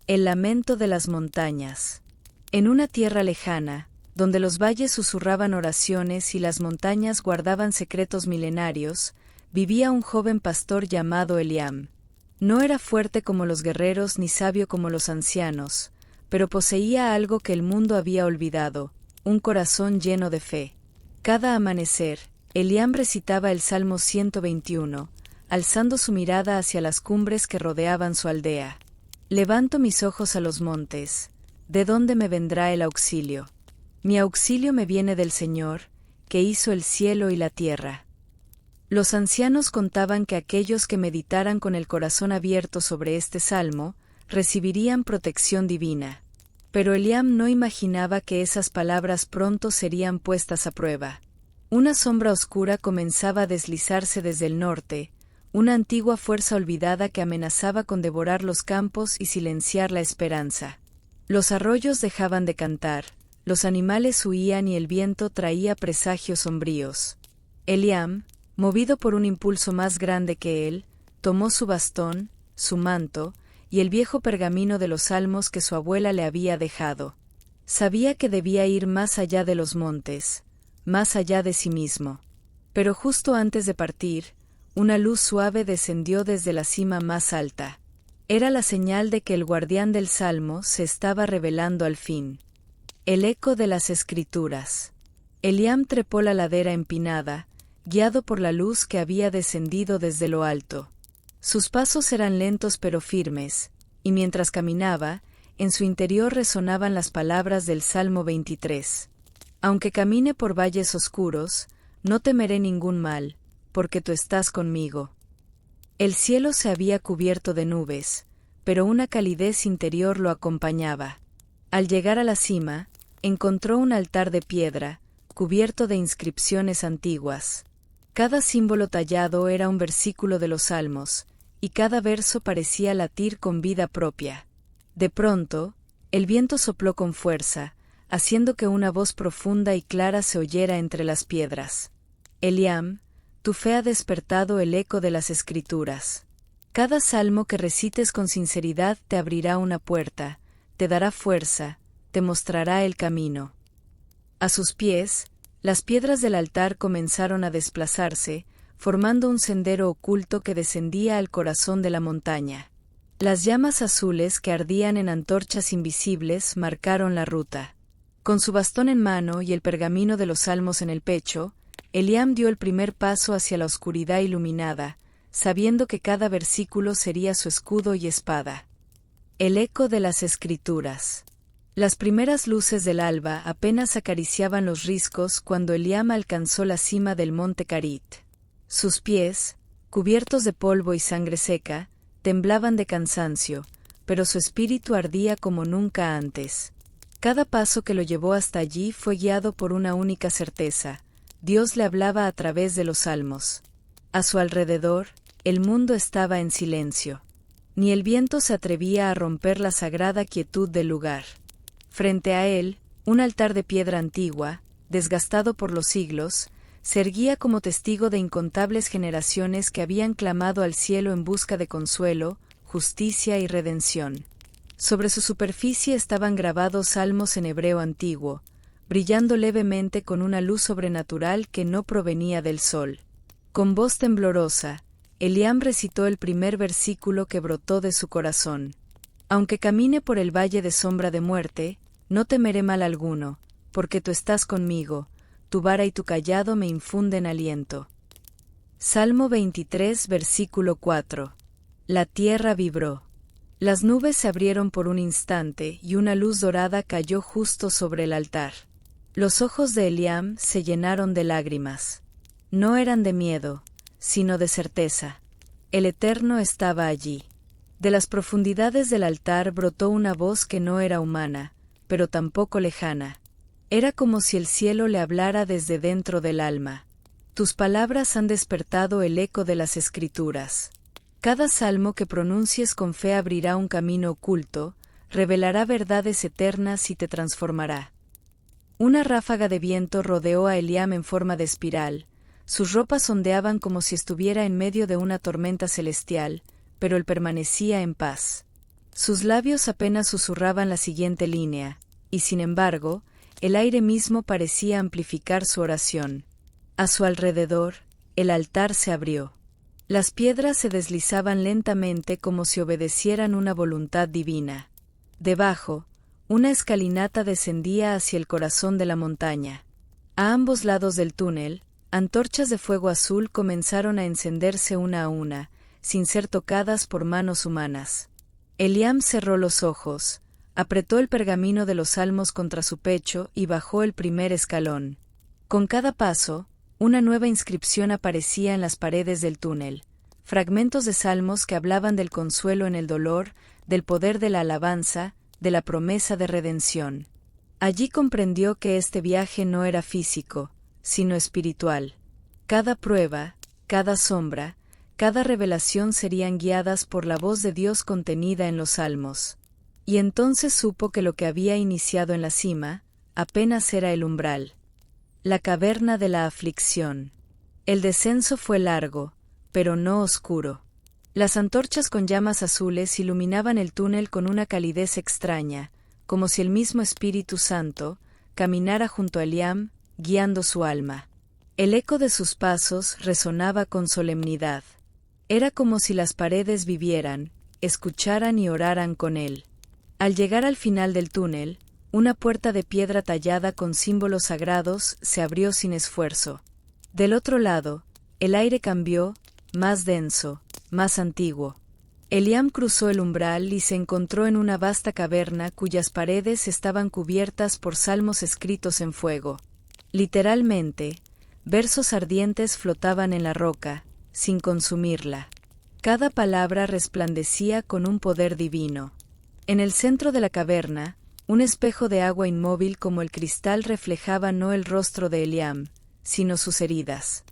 El lamento de las montañas. En una tierra lejana, donde los valles susurraban oraciones y las montañas guardaban secretos milenarios, vivía un joven pastor llamado Eliam. No era fuerte como los guerreros ni sabio como los ancianos, pero poseía algo que el mundo había olvidado, un corazón lleno de fe. Cada amanecer, Eliam recitaba el Salmo 121, alzando su mirada hacia las cumbres que rodeaban su aldea. Levanto mis ojos a los montes, ¿de dónde me vendrá el auxilio? Mi auxilio me viene del Señor, que hizo el cielo y la tierra. Los ancianos contaban que aquellos que meditaran con el corazón abierto sobre este salmo, recibirían protección divina. Pero Eliam no imaginaba que esas palabras pronto serían puestas a prueba. Una sombra oscura comenzaba a deslizarse desde el norte, una antigua fuerza olvidada que amenazaba con devorar los campos y silenciar la esperanza. Los arroyos dejaban de cantar, los animales huían y el viento traía presagios sombríos. Eliam, movido por un impulso más grande que él, tomó su bastón, su manto, y el viejo pergamino de los salmos que su abuela le había dejado. Sabía que debía ir más allá de los montes, más allá de sí mismo. Pero justo antes de partir, una luz suave descendió desde la cima más alta. Era la señal de que el guardián del salmo se estaba revelando al fin. El eco de las Escrituras. Eliam trepó la ladera empinada, guiado por la luz que había descendido desde lo alto. Sus pasos eran lentos pero firmes, y mientras caminaba, en su interior resonaban las palabras del Salmo 23. Aunque camine por valles oscuros, no temeré ningún mal, porque tú estás conmigo. El cielo se había cubierto de nubes, pero una calidez interior lo acompañaba. Al llegar a la cima, encontró un altar de piedra, cubierto de inscripciones antiguas. Cada símbolo tallado era un versículo de los Salmos, y cada verso parecía latir con vida propia. De pronto, el viento sopló con fuerza, haciendo que una voz profunda y clara se oyera entre las piedras. Eliam, tu fe ha despertado el eco de las Escrituras. Cada salmo que recites con sinceridad te abrirá una puerta, te dará fuerza, te mostrará el camino. A sus pies, las piedras del altar comenzaron a desplazarse, formando un sendero oculto que descendía al corazón de la montaña. Las llamas azules que ardían en antorchas invisibles marcaron la ruta. Con su bastón en mano y el pergamino de los salmos en el pecho, Eliam dio el primer paso hacia la oscuridad iluminada, sabiendo que cada versículo sería su escudo y espada. El eco de las Escrituras. Las primeras luces del alba apenas acariciaban los riscos cuando Eliam alcanzó la cima del monte Carit. Sus pies, cubiertos de polvo y sangre seca, temblaban de cansancio, pero su espíritu ardía como nunca antes. Cada paso que lo llevó hasta allí fue guiado por una única certeza: Dios le hablaba a través de los salmos. A su alrededor, el mundo estaba en silencio. Ni el viento se atrevía a romper la sagrada quietud del lugar. Frente a él, un altar de piedra antigua, desgastado por los siglos, se erguía como testigo de incontables generaciones que habían clamado al cielo en busca de consuelo, justicia y redención. Sobre su superficie estaban grabados salmos en hebreo antiguo, brillando levemente con una luz sobrenatural que no provenía del sol. Con voz temblorosa, Eliam recitó el primer versículo que brotó de su corazón. Aunque camine por el valle de sombra de muerte, no temeré mal alguno, porque tú estás conmigo, tu vara y tu cayado me infunden aliento. Salmo 23, versículo 4. La tierra vibró. Las nubes se abrieron por un instante y una luz dorada cayó justo sobre el altar. Los ojos de Eliam se llenaron de lágrimas. No eran de miedo, sino de certeza. El Eterno estaba allí. De las profundidades del altar brotó una voz que no era humana, pero tampoco lejana. Era como si el cielo le hablara desde dentro del alma. Tus palabras han despertado el eco de las Escrituras. Cada salmo que pronuncies con fe abrirá un camino oculto, revelará verdades eternas y te transformará. Una ráfaga de viento rodeó a Eliam en forma de espiral. Sus ropas ondeaban como si estuviera en medio de una tormenta celestial, pero él permanecía en paz. Sus labios apenas susurraban la siguiente línea, y sin embargo, el aire mismo parecía amplificar su oración. A su alrededor, el altar se abrió. Las piedras se deslizaban lentamente como si obedecieran una voluntad divina. Debajo, una escalinata descendía hacia el corazón de la montaña. A ambos lados del túnel, antorchas de fuego azul comenzaron a encenderse una a una, sin ser tocadas por manos humanas. Eliam cerró los ojos, apretó el pergamino de los salmos contra su pecho y bajó el primer escalón. Con cada paso, una nueva inscripción aparecía en las paredes del túnel, fragmentos de salmos que hablaban del consuelo en el dolor, del poder de la alabanza, de la promesa de redención. Allí comprendió que este viaje no era físico, sino espiritual. Cada prueba, cada sombra, cada revelación serían guiadas por la voz de Dios contenida en los salmos. Y entonces supo que lo que había iniciado en la cima, apenas era el umbral. La caverna de la aflicción. El descenso fue largo, pero no oscuro. Las antorchas con llamas azules iluminaban el túnel con una calidez extraña, como si el mismo Espíritu Santo caminara junto a Eliam, guiando su alma. El eco de sus pasos resonaba con solemnidad. Era como si las paredes vivieran, escucharan y oraran con él. Al llegar al final del túnel, una puerta de piedra tallada con símbolos sagrados se abrió sin esfuerzo. Del otro lado, el aire cambió, más denso, más antiguo. Eliam cruzó el umbral y se encontró en una vasta caverna cuyas paredes estaban cubiertas por salmos escritos en fuego. Literalmente, versos ardientes flotaban en la roca, sin consumirla. Cada palabra resplandecía con un poder divino. En el centro de la caverna, un espejo de agua inmóvil como el cristal reflejaba no el rostro de Eliam, sino sus heridas.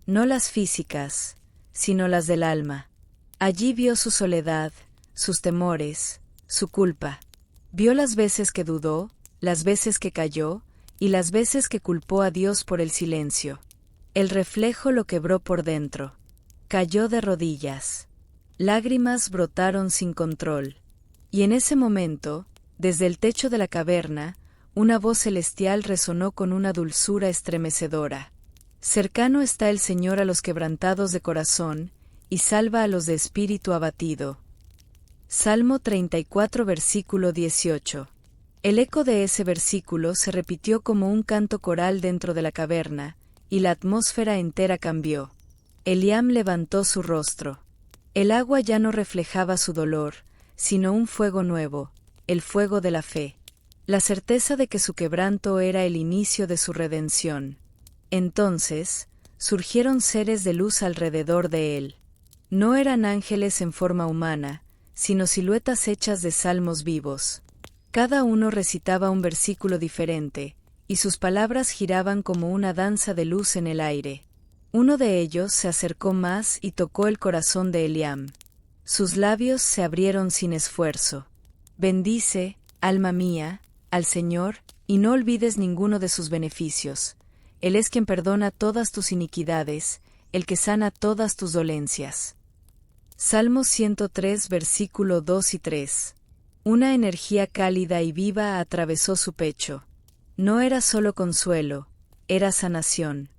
No las físicas, sino las del alma. Allí vio su soledad, sus temores, su culpa. Vio las veces que dudó, las veces que cayó, y las veces que culpó a Dios por el silencio. El reflejo lo quebró por dentro. Cayó de rodillas. Lágrimas brotaron sin control. Y en ese momento, desde el techo de la caverna, una voz celestial resonó con una dulzura estremecedora. Cercano está el Señor a los quebrantados de corazón, y salva a los de espíritu abatido. Salmo 34 versículo 18. El eco de ese versículo se repitió como un canto coral dentro de la caverna, y la atmósfera entera cambió. Eliam levantó su rostro. El agua ya no reflejaba su dolor, sino un fuego nuevo, el fuego de la fe. La certeza de que su quebranto era el inicio de su redención. Entonces, surgieron seres de luz alrededor de él. No eran ángeles en forma humana, sino siluetas hechas de salmos vivos. Cada uno recitaba un versículo diferente, y sus palabras giraban como una danza de luz en el aire. Uno de ellos se acercó más y tocó el corazón de Eliam. Sus labios se abrieron sin esfuerzo. Bendice, alma mía, al Señor, y no olvides ninguno de sus beneficios. Él es quien perdona todas tus iniquidades, el que sana todas tus dolencias. Salmo 103 versículo 2 y 3. Una energía cálida y viva atravesó su pecho. No era solo consuelo, era sanación.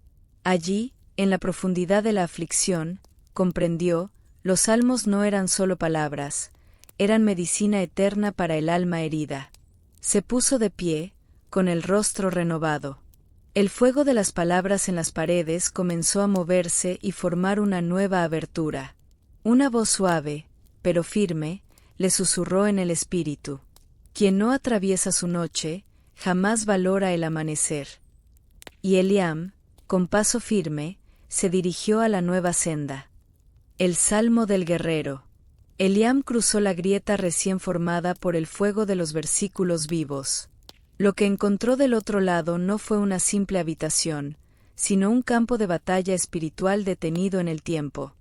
Allí, en la profundidad de la aflicción, comprendió, los salmos no eran solo palabras, eran medicina eterna para el alma herida. Se puso de pie, con el rostro renovado. El fuego de las palabras en las paredes comenzó a moverse y formar una nueva abertura. Una voz suave, pero firme, le susurró en el espíritu. Quien no atraviesa su noche, jamás valora el amanecer. Y Eliam, con paso firme, se dirigió a la nueva senda. El Salmo del Guerrero. Eliam cruzó la grieta recién formada por el fuego de los versículos vivos. Lo que encontró del otro lado no fue una simple habitación, sino un campo de batalla espiritual detenido en el tiempo.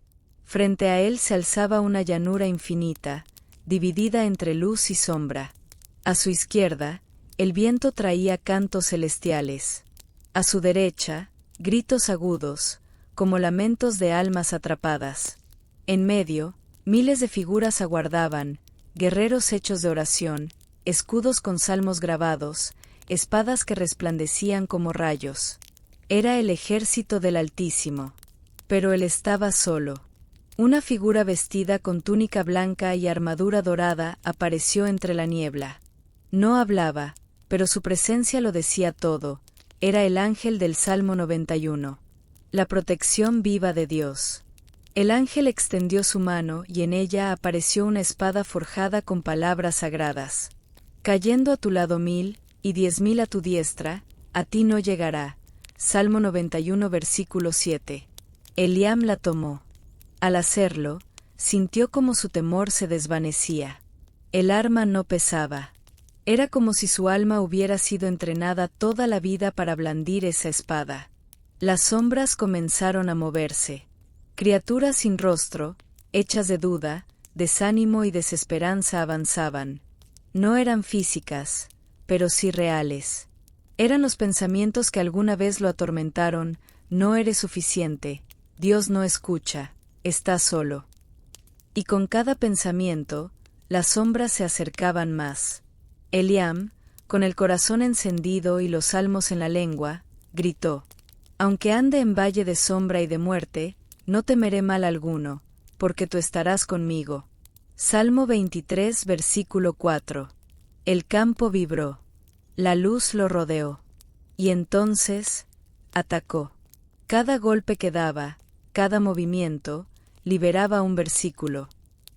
Frente a él se alzaba una llanura infinita, dividida entre luz y sombra. A su izquierda, el viento traía cantos celestiales. A su derecha, gritos agudos, como lamentos de almas atrapadas. En medio, miles de figuras aguardaban, guerreros hechos de oración, escudos con salmos grabados, espadas que resplandecían como rayos. Era el ejército del Altísimo. Pero él estaba solo. Una figura vestida con túnica blanca y armadura dorada apareció entre la niebla. No hablaba, pero su presencia lo decía todo. Era el ángel del Salmo 91. La protección viva de Dios. El ángel extendió su mano y en ella apareció una espada forjada con palabras sagradas. Cayendo a tu lado 1000 y 10.000 a tu diestra, a ti no llegará. Salmo 91 versículo 7. Eliam la tomó. Al hacerlo, sintió como su temor se desvanecía. El arma no pesaba. Era como si su alma hubiera sido entrenada toda la vida para blandir esa espada. Las sombras comenzaron a moverse. Criaturas sin rostro, hechas de duda, desánimo y desesperanza avanzaban. No eran físicas, pero sí reales. Eran los pensamientos que alguna vez lo atormentaron: no eres suficiente, Dios no escucha, estás solo. Y con cada pensamiento, las sombras se acercaban más. Eliam, con el corazón encendido y los salmos en la lengua, gritó: aunque ande en valle de sombra y de muerte, no temeré mal alguno, porque tú estarás conmigo. Salmo 23 versículo 4. El campo vibró. La luz lo rodeó. Y entonces, atacó. Cada golpe que daba, cada movimiento, liberaba un versículo.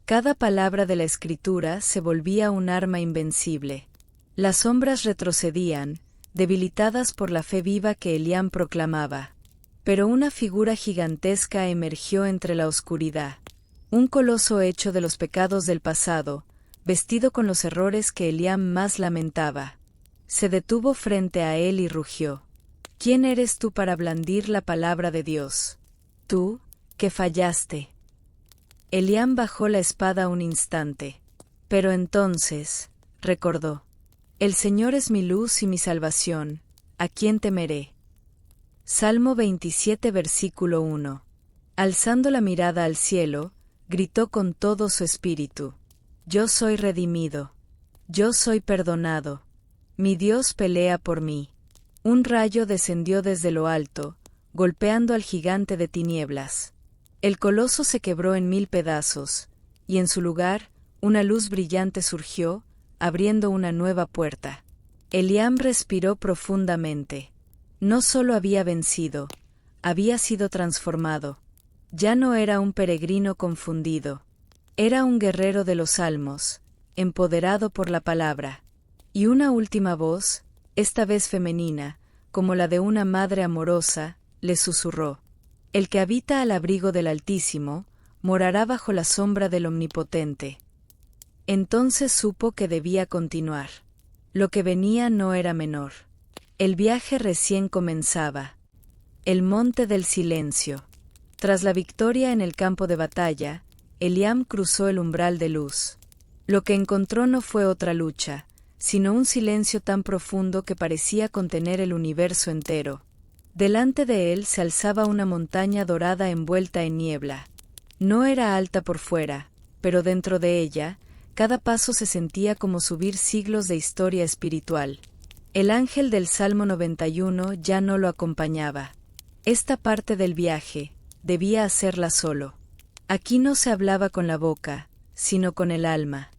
Cada palabra de la Escritura se volvía un arma invencible. Las sombras retrocedían, debilitadas por la fe viva que Eliam proclamaba. Pero una figura gigantesca emergió entre la oscuridad. Un coloso hecho de los pecados del pasado, vestido con los errores que Eliam más lamentaba. Se detuvo frente a él y rugió: ¿quién eres tú para blandir la palabra de Dios? Tú, que fallaste. Eliam bajó la espada un instante. Pero entonces, recordó: el Señor es mi luz y mi salvación, ¿a quién temeré? Salmo 27 versículo 1. Alzando la mirada al cielo, gritó con todo su espíritu: yo soy redimido. Yo soy perdonado. Mi Dios pelea por mí. Un rayo descendió desde lo alto, golpeando al gigante de tinieblas. El coloso se quebró en 1000 pedazos, y en su lugar, una luz brillante surgió, abriendo una nueva puerta. Eliam respiró profundamente. No solo había vencido, había sido transformado. Ya no era un peregrino confundido. Era un guerrero de los salmos, empoderado por la palabra. Y una última voz, esta vez femenina, como la de una madre amorosa, le susurró: el que habita al abrigo del Altísimo, morará bajo la sombra del Omnipotente. Entonces supo que debía continuar. Lo que venía no era menor. El viaje recién comenzaba. El monte del silencio. Tras la victoria en el campo de batalla, Eliam cruzó el umbral de luz. Lo que encontró no fue otra lucha, sino un silencio tan profundo que parecía contener el universo entero. Delante de él se alzaba una montaña dorada envuelta en niebla. No era alta por fuera, pero dentro de ella, cada paso se sentía como subir siglos de historia espiritual. El ángel del Salmo 91 ya no lo acompañaba. Esta parte del viaje debía hacerla solo. Aquí no se hablaba con la boca, sino con el alma.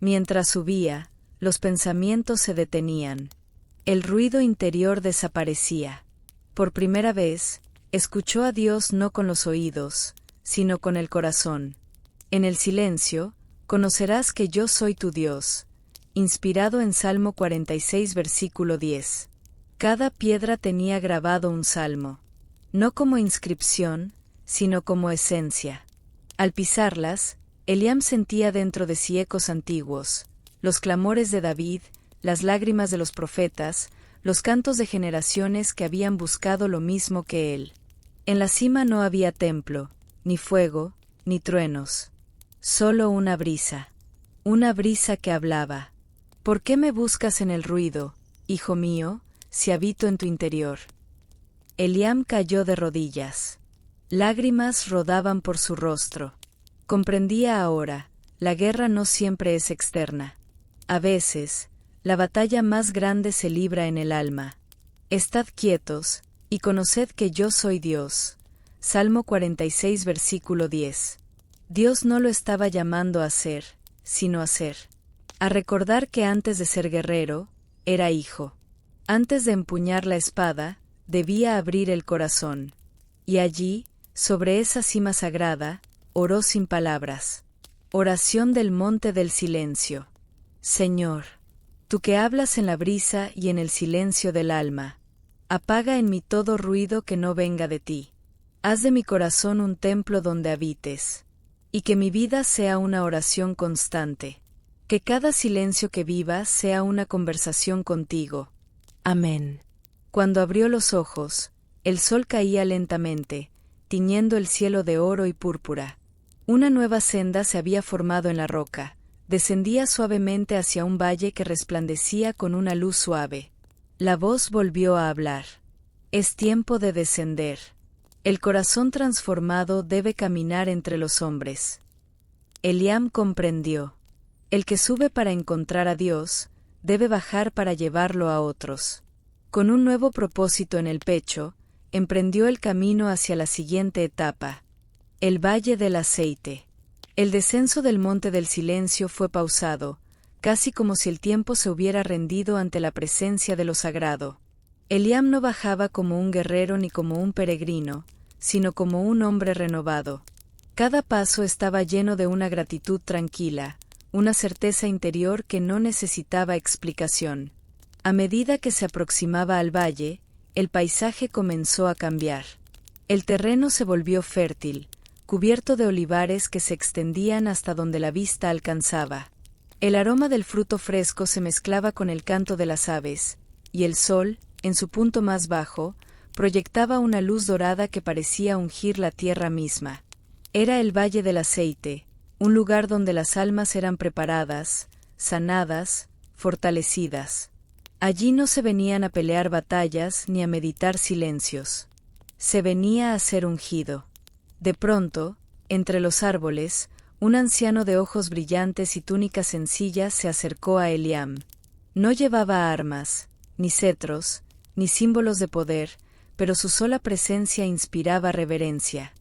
Mientras subía, los pensamientos se detenían. El ruido interior desaparecía. Por primera vez, escuchó a Dios no con los oídos, sino con el corazón. En el silencio, conocerás que yo soy tu Dios. Inspirado en Salmo 46 versículo 10. Cada piedra tenía grabado un salmo. No como inscripción, sino como esencia. Al pisarlas, Eliam sentía dentro de sí ecos antiguos, los clamores de David, las lágrimas de los profetas, los cantos de generaciones que habían buscado lo mismo que él. En la cima no había templo, ni fuego, ni truenos. Solo una brisa que hablaba. ¿Por qué me buscas en el ruido, hijo mío, si habito en tu interior? Eliam cayó de rodillas. Lágrimas rodaban por su rostro. Comprendía ahora, la guerra no siempre es externa. A veces, la batalla más grande se libra en el alma. Estad quietos, y conoced que yo soy Dios. Salmo 46 versículo 10. Dios no lo estaba llamando a ser, sino a ser. A recordar que antes de ser guerrero, era hijo. Antes de empuñar la espada, debía abrir el corazón. Y allí, sobre esa cima sagrada, oró sin palabras. Oración del monte del silencio. Señor, tú que hablas en la brisa y en el silencio del alma, apaga en mí todo ruido que no venga de ti. Haz de mi corazón un templo donde habites, y que mi vida sea una oración constante. Que cada silencio que viva sea una conversación contigo. Amén. Cuando abrió los ojos, el sol caía lentamente, tiñendo el cielo de oro y púrpura. Una nueva senda se había formado en la roca, descendía suavemente hacia un valle que resplandecía con una luz suave. La voz volvió a hablar. Es tiempo de descender. El corazón transformado debe caminar entre los hombres. Eliam comprendió. El que sube para encontrar a Dios, debe bajar para llevarlo a otros. Con un nuevo propósito en el pecho, emprendió el camino hacia la siguiente etapa. El Valle del Aceite. El descenso del Monte del Silencio fue pausado, casi como si el tiempo se hubiera rendido ante la presencia de lo sagrado. Eliam no bajaba como un guerrero ni como un peregrino, sino como un hombre renovado. Cada paso estaba lleno de una gratitud tranquila, una certeza interior que no necesitaba explicación. A medida que se aproximaba al valle, el paisaje comenzó a cambiar. El terreno se volvió fértil, cubierto de olivares que se extendían hasta donde la vista alcanzaba. El aroma del fruto fresco se mezclaba con el canto de las aves, y el sol, en su punto más bajo, proyectaba una luz dorada que parecía ungir la tierra misma. Era el Valle del Aceite, un lugar donde las almas eran preparadas, sanadas, fortalecidas. Allí no se venían a pelear batallas ni a meditar silencios. Se venía a ser ungido. De pronto, entre los árboles, un anciano de ojos brillantes y túnica sencilla se acercó a Eliam. No llevaba armas, ni cetros, ni símbolos de poder, pero su sola presencia inspiraba reverencia.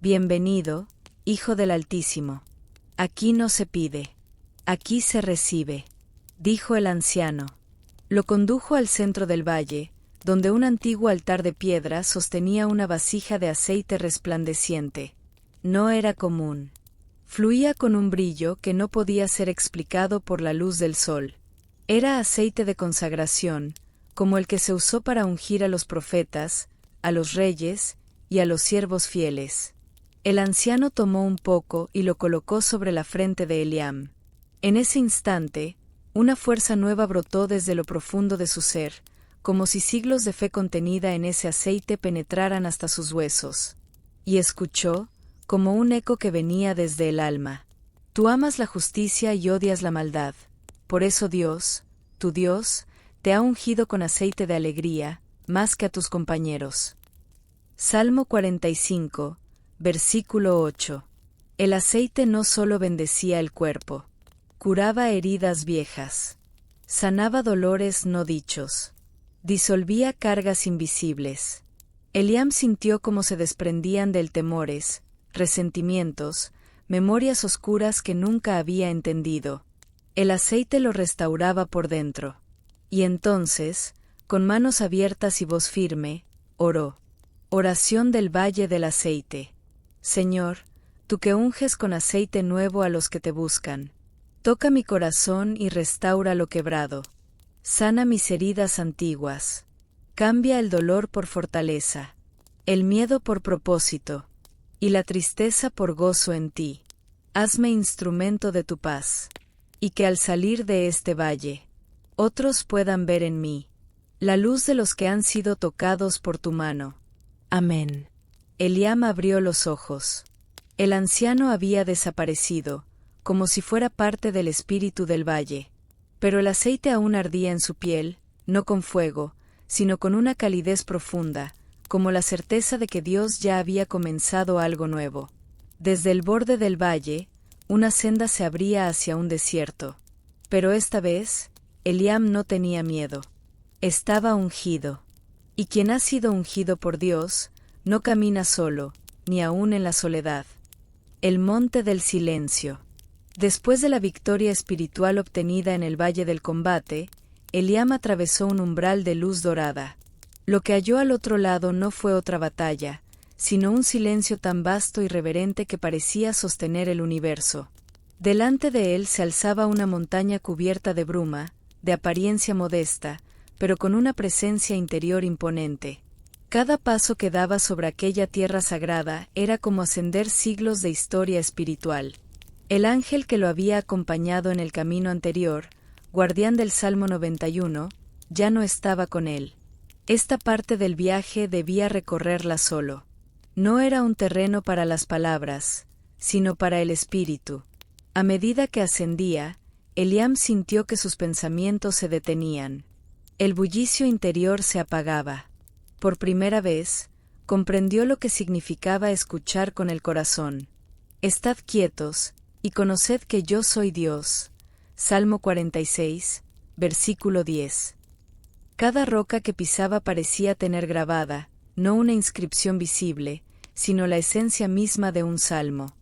Bienvenido, Hijo del Altísimo. Aquí no se pide, aquí se recibe, dijo el anciano. Lo condujo al centro del valle, donde un antiguo altar de piedra sostenía una vasija de aceite resplandeciente. No era común. Fluía con un brillo que no podía ser explicado por la luz del sol. Era aceite de consagración, como el que se usó para ungir a los profetas, a los reyes y a los siervos fieles. El anciano tomó un poco y lo colocó sobre la frente de Eliam. En ese instante, una fuerza nueva brotó desde lo profundo de su ser, como si siglos de fe contenida en ese aceite penetraran hasta sus huesos. Y escuchó, como un eco que venía desde el alma: Tú amas la justicia y odias la maldad. Por eso Dios, tu Dios, te ha ungido con aceite de alegría, más que a tus compañeros. Salmo 45, versículo 8. El aceite no solo bendecía el cuerpo, curaba heridas viejas, sanaba dolores no dichos, disolvía cargas invisibles. Eliam sintió cómo se desprendían de él temores, resentimientos, memorias oscuras que nunca había entendido. El aceite lo restauraba por dentro. Y entonces, con manos abiertas y voz firme, oró. Oración del Valle del Aceite. Señor, tú que unges con aceite nuevo a los que te buscan, toca mi corazón y restaura lo quebrado. Sana mis heridas antiguas. Cambia el dolor por fortaleza, el miedo por propósito, y la tristeza por gozo en ti. Hazme instrumento de tu paz, y que al salir de este valle, otros puedan ver en mí la luz de los que han sido tocados por tu mano. Amén. Eliam abrió los ojos. El anciano había desaparecido, como si fuera parte del espíritu del valle. Pero el aceite aún ardía en su piel, no con fuego, sino con una calidez profunda, como la certeza de que Dios ya había comenzado algo nuevo. Desde el borde del valle, una senda se abría hacia un desierto. Pero esta vez, Eliam no tenía miedo. Estaba ungido. Y quien ha sido ungido por Dios, no camina solo, ni aún en la soledad. El monte del silencio. Después de la victoria espiritual obtenida en el valle del combate, Eliam atravesó un umbral de luz dorada. Lo que halló al otro lado no fue otra batalla, sino un silencio tan vasto y reverente que parecía sostener el universo. Delante de él se alzaba una montaña cubierta de bruma, de apariencia modesta, pero con una presencia interior imponente. Cada paso que daba sobre aquella tierra sagrada era como ascender siglos de historia espiritual. El ángel que lo había acompañado en el camino anterior, guardián del Salmo 91, ya no estaba con él. Esta parte del viaje debía recorrerla solo. No era un terreno para las palabras, sino para el espíritu. A medida que ascendía, Eliam sintió que sus pensamientos se detenían. El bullicio interior se apagaba. Por primera vez, comprendió lo que significaba escuchar con el corazón. Estad quietos, y conoced que yo soy Dios. Salmo 46, versículo 10. Cada roca que pisaba parecía tener grabada, no una inscripción visible, sino la esencia misma de un salmo.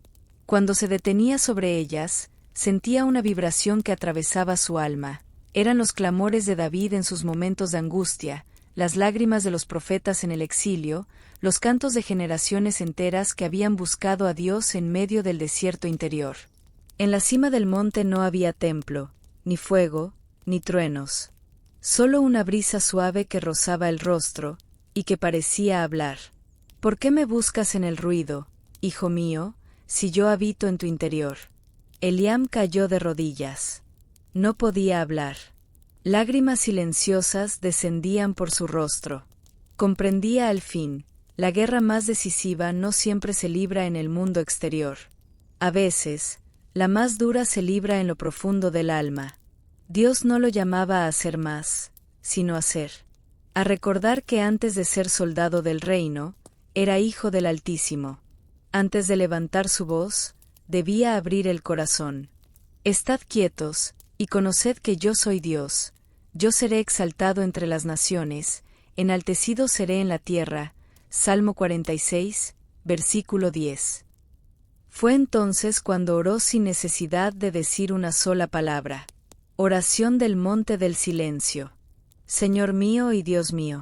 Cuando se detenía sobre ellas, sentía una vibración que atravesaba su alma. Eran los clamores de David en sus momentos de angustia, las lágrimas de los profetas en el exilio, los cantos de generaciones enteras que habían buscado a Dios en medio del desierto interior. En la cima del monte no había templo, ni fuego, ni truenos. Solo una brisa suave que rozaba el rostro, y que parecía hablar. ¿Por qué me buscas en el ruido, hijo mío, si yo habito en tu interior? Eliam cayó de rodillas. No podía hablar. Lágrimas silenciosas descendían por su rostro. Comprendía al fin, la guerra más decisiva no siempre se libra en el mundo exterior. A veces, la más dura se libra en lo profundo del alma. Dios no lo llamaba a hacer más, sino a ser. A recordar que antes de ser soldado del reino, era hijo del Altísimo. Antes de levantar su voz, debía abrir el corazón. Estad quietos, y conoced que yo soy Dios. Yo seré exaltado entre las naciones, enaltecido seré en la tierra. Salmo 46, versículo 10. Fue entonces cuando oró sin necesidad de decir una sola palabra. Oración del monte del silencio. Señor mío y Dios mío,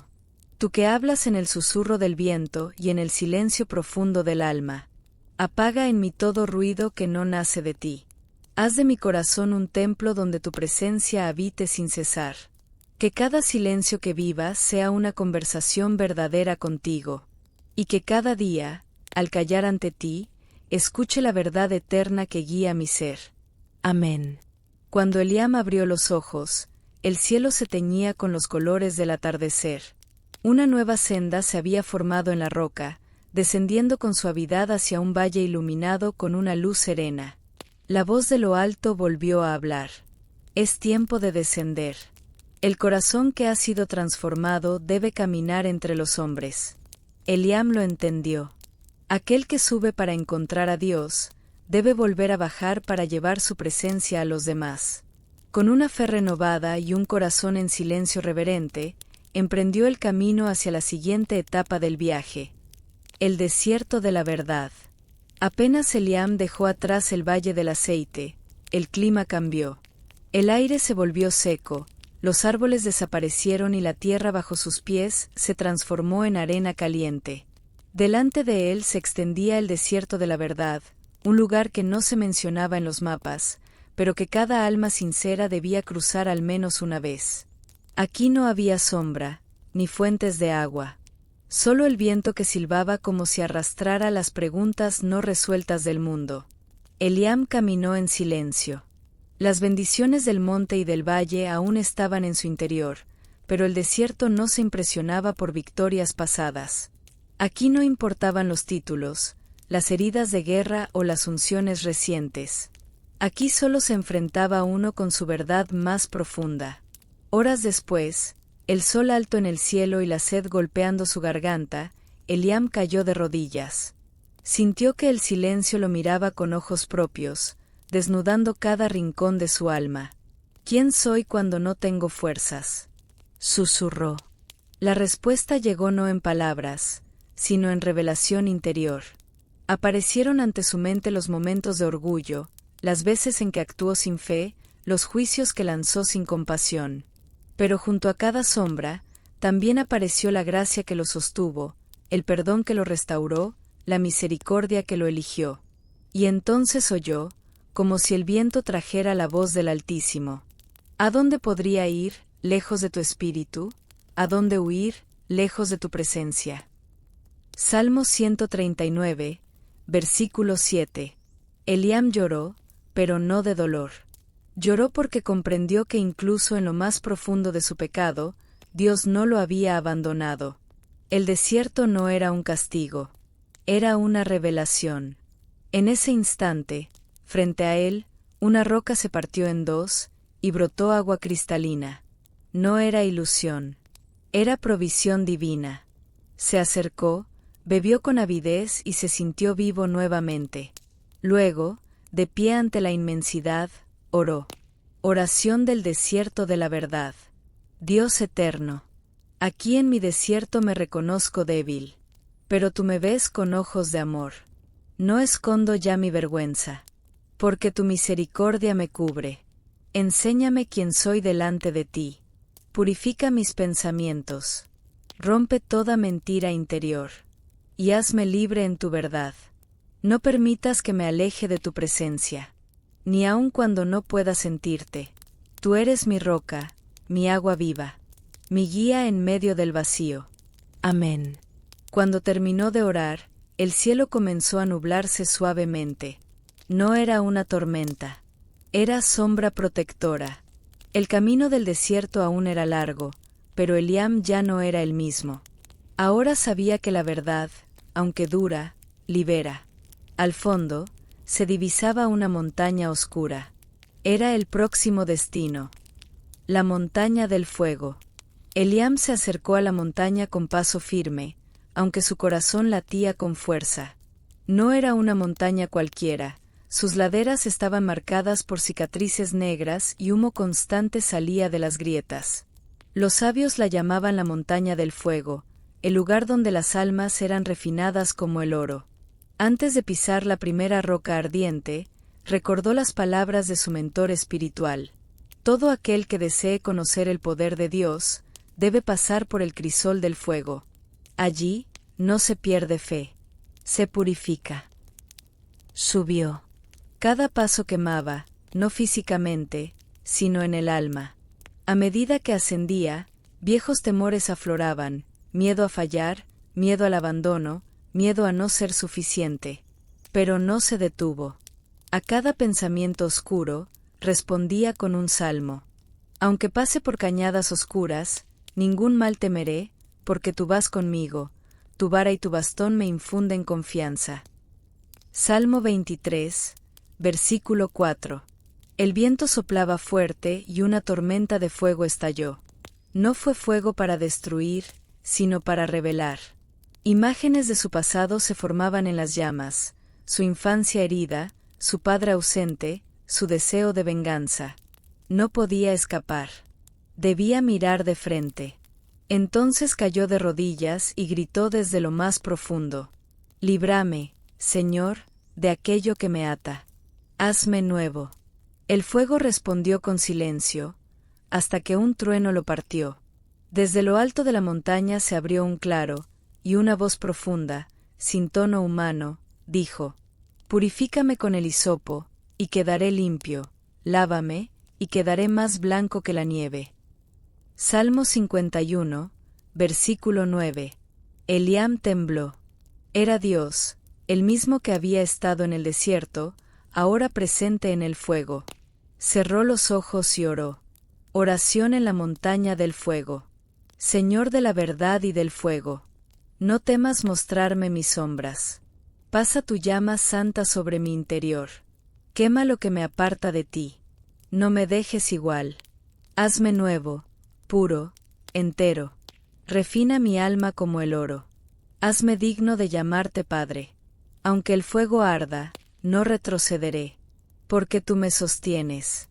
tú que hablas en el susurro del viento y en el silencio profundo del alma, apaga en mí todo ruido que no nace de ti. Haz de mi corazón un templo donde tu presencia habite sin cesar. Que cada silencio que viva sea una conversación verdadera contigo, y que cada día, al callar ante ti, escuche la verdad eterna que guía mi ser. Amén. Cuando Eliam abrió los ojos, el cielo se teñía con los colores del atardecer. Una nueva senda se había formado en la roca, descendiendo con suavidad hacia un valle iluminado con una luz serena. La voz de lo alto volvió a hablar. Es tiempo de descender. El corazón que ha sido transformado debe caminar entre los hombres. Eliam lo entendió. Aquel que sube para encontrar a Dios, debe volver a bajar para llevar su presencia a los demás. Con una fe renovada y un corazón en silencio reverente, emprendió el camino hacia la siguiente etapa del viaje. El desierto de la verdad. Apenas Eliam dejó atrás el valle del aceite, el clima cambió. El aire se volvió seco, los árboles desaparecieron y la tierra bajo sus pies se transformó en arena caliente. Delante de él se extendía el desierto de la verdad, un lugar que no se mencionaba en los mapas, pero que cada alma sincera debía cruzar al menos una vez. Aquí no había sombra, ni fuentes de agua. Solo el viento que silbaba como si arrastrara las preguntas no resueltas del mundo. Eliam caminó en silencio. Las bendiciones del monte y del valle aún estaban en su interior, pero el desierto no se impresionaba por victorias pasadas. Aquí no importaban los títulos, las heridas de guerra o las unciones recientes. Aquí solo se enfrentaba uno con su verdad más profunda. Horas después, el sol alto en el cielo y la sed golpeando su garganta, Eliam cayó de rodillas. Sintió que el silencio lo miraba con ojos propios, desnudando cada rincón de su alma. ¿Quién soy cuando no tengo fuerzas?, susurró. La respuesta llegó no en palabras, sino en revelación interior. Aparecieron ante su mente los momentos de orgullo, las veces en que actuó sin fe, los juicios que lanzó sin compasión. Pero junto a cada sombra, también apareció la gracia que lo sostuvo, el perdón que lo restauró, la misericordia que lo eligió. Y entonces oyó, como si el viento trajera la voz del Altísimo: ¿A dónde podría ir, lejos de tu espíritu? ¿A dónde huir, lejos de tu presencia? Salmo 139, versículo 7. Eliam lloró, pero no de dolor. Lloró porque comprendió que incluso en lo más profundo de su pecado, Dios no lo había abandonado. El desierto no era un castigo, era una revelación. En ese instante, frente a él, una roca se partió en dos, y brotó agua cristalina. No era ilusión, era provisión divina. Se acercó, bebió con avidez y se sintió vivo nuevamente. Luego, de pie ante la inmensidad, oró. Oración del desierto de la verdad. Dios eterno, aquí en mi desierto me reconozco débil, pero tú me ves con ojos de amor. No escondo ya mi vergüenza, porque tu misericordia me cubre. Enséñame quién soy delante de ti. Purifica mis pensamientos. Rompe toda mentira interior, y hazme libre en tu verdad. No permitas que me aleje de tu presencia, ni aun cuando no pueda sentirte. Tú eres mi roca, mi agua viva, mi guía en medio del vacío. Amén. Cuando terminó de orar, el cielo comenzó a nublarse suavemente. No era una tormenta, era sombra protectora. El camino del desierto aún era largo, pero Eliam ya no era el mismo. Ahora sabía que la verdad, aunque dura, libera. Al fondo, se divisaba una montaña oscura. Era el próximo destino. La montaña del fuego. Eliam se acercó a la montaña con paso firme, aunque su corazón latía con fuerza. No era una montaña cualquiera, sus laderas estaban marcadas por cicatrices negras y humo constante salía de las grietas. Los sabios la llamaban la montaña del fuego, el lugar donde las almas eran refinadas como el oro. Antes de pisar la primera roca ardiente, recordó las palabras de su mentor espiritual. Todo aquel que desee conocer el poder de Dios, debe pasar por el crisol del fuego. Allí, no se pierde fe, se purifica. Subió. Cada paso quemaba, no físicamente, sino en el alma. A medida que ascendía, viejos temores afloraban, miedo a fallar, miedo al abandono, miedo a no ser suficiente. Pero no se detuvo. A cada pensamiento oscuro, respondía con un salmo. Aunque pase por cañadas oscuras, ningún mal temeré, porque tú vas conmigo, tu vara y tu bastón me infunden confianza. Salmo 23, versículo 4. El viento soplaba fuerte y una tormenta de fuego estalló. No fue fuego para destruir, sino para revelar. Imágenes de su pasado se formaban en las llamas, su infancia herida, su padre ausente, su deseo de venganza. No podía escapar. Debía mirar de frente. Entonces cayó de rodillas y gritó desde lo más profundo: «Líbrame, Señor, de aquello que me ata. Hazme nuevo». El fuego respondió con silencio, hasta que un trueno lo partió. Desde lo alto de la montaña se abrió un claro, y una voz profunda, sin tono humano, dijo: «Purifícame con el hisopo, y quedaré limpio, lávame, y quedaré más blanco que la nieve». Salmo 51, versículo 9. Eliam tembló. Era Dios, el mismo que había estado en el desierto, ahora presente en el fuego. Cerró los ojos y oró. Oración en la montaña del fuego. Señor de la verdad y del fuego, no temas mostrarme mis sombras. Pasa tu llama santa sobre mi interior. Quema lo que me aparta de ti. No me dejes igual. Hazme nuevo, puro, entero. Refina mi alma como el oro. Hazme digno de llamarte Padre. Aunque el fuego arda, no retrocederé. porque tú me sostienes.